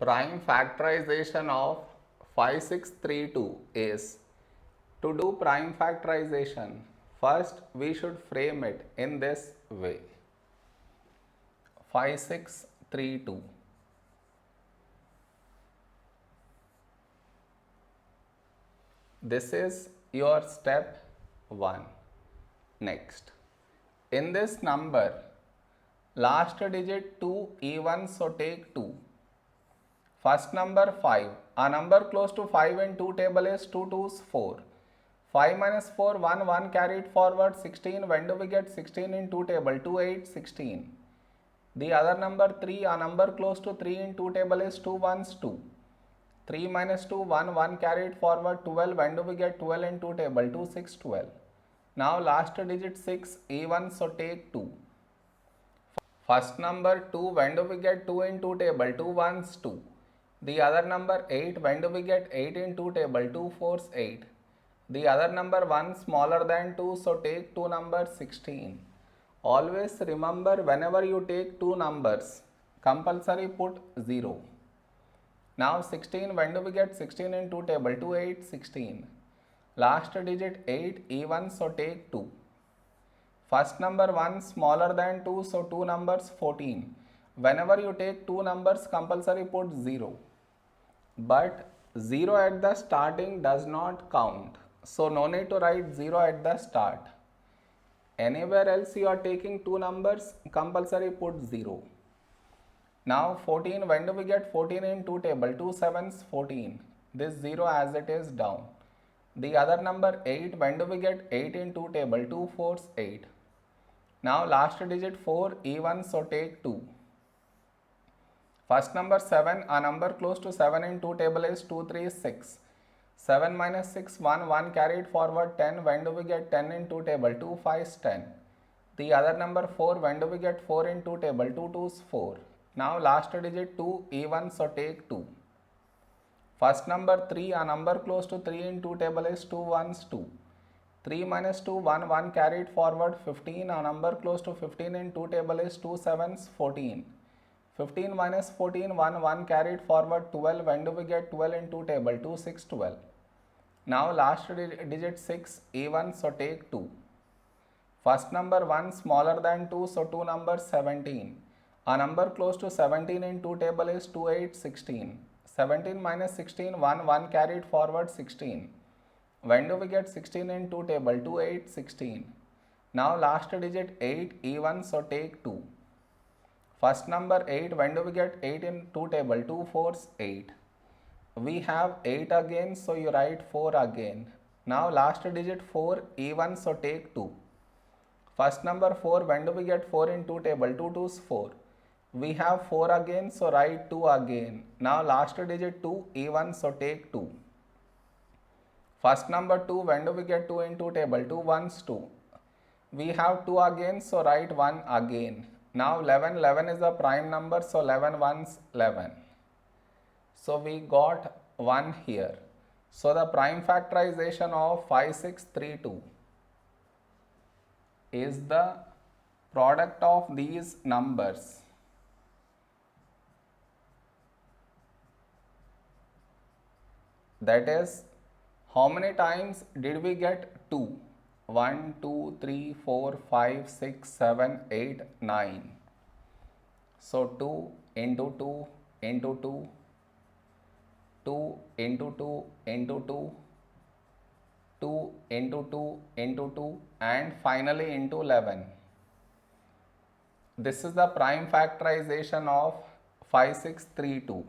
Prime factorization of 5632 is, to do prime factorization, first we should frame it in this way. 5632. This is your step 1. Next, in this number, last digit 2 even, so take 2. First number 5. A number close to 5 in 2 table is 2 2's 4. 5 minus 4, 1, 1 carried forward 16. When do we get 16 in 2 table? 2 8 16. The other number 3. A number close to 3 in 2 table is 2 1's 2. 3 minus 2, 1, 1 carried forward 12. When do we get 12 in 2 table? 2 6 12. Now last digit 6 even, so take 2. First number 2. When do we get 2 in 2 table? 2 1's 2. The other number 8. When do we get 8 in 2 table? 2 4's 8. The other number 1 smaller than 2, so take 2 numbers 16. Always remember, whenever you take 2 numbers, compulsory put 0. Now 16. When do we get 16 in 2 table? 2 8 16. Last digit 8 even, so take 2. First number 1 smaller than 2, so 2 numbers 14. Whenever you take 2 numbers, compulsory put 0. But 0 at the starting does not count. So no need to write 0 at the start. Anywhere else you are taking 2 numbers, compulsory put 0. Now 14. When do we get 14 in 2 table? 2 7's 14. This 0 as it is down. The other number 8. When do we get 8 in 2 table? 2 4's 8. Now last digit 4 even, so take 2. First number 7. A number close to 7 in 2 table is 2 3 6. 7 minus 6, 1, 1 carried forward 10. When do we get 10 in 2 table? 2 5's 10. The other number 4. When do we get 4 in 2 table? 2 2's 4. Now last digit 2 even, so take 2. First number 3. A number close to 3 in 2 table is 2 1's 2. 3 minus 2, 1, 1 carried forward 15. A number close to 15 in 2 table is 2 7's 14. 15 minus 14, 1, 1 carried forward 12. When do we get 12 in 2 table? 2 6 12. Now last digit 6 even, so take 2. First number 1 smaller than 2, so 2 numbers 17. A number close to 17 in 2 table is 2 8 16. 17 minus 16, 1, 1 carried forward 16. When do we get 16 in 2 table? 2 8 16. Now last digit 8 even, so take 2. First number 8. When do we get 8 in 2 table? 2 4's 8. We have 8 again, so you write 4 again. Now last digit 4 even, so take 2. First number 4. When do we get 4 in 2 table? 2 2's 4. We have 4 again, so write 2 again. Now last digit 2 even, so take 2. First number 2. When do we get 2 in 2 table? 2 1's 2. We have 2 again, so write 1 again. Now 11. 11 is a prime number, so 11 1's 11. So we got 1 here. So the prime factorization of 5632 is the product of these numbers. That is, how many times did we get 2? 1, 2, 3, 4, 5, 6, 7, 8, 9. So 2 into 2 into 2, 2 into 2 into 2, 2 into 2 into 2, and finally into 11. This is the prime factorization of 5632.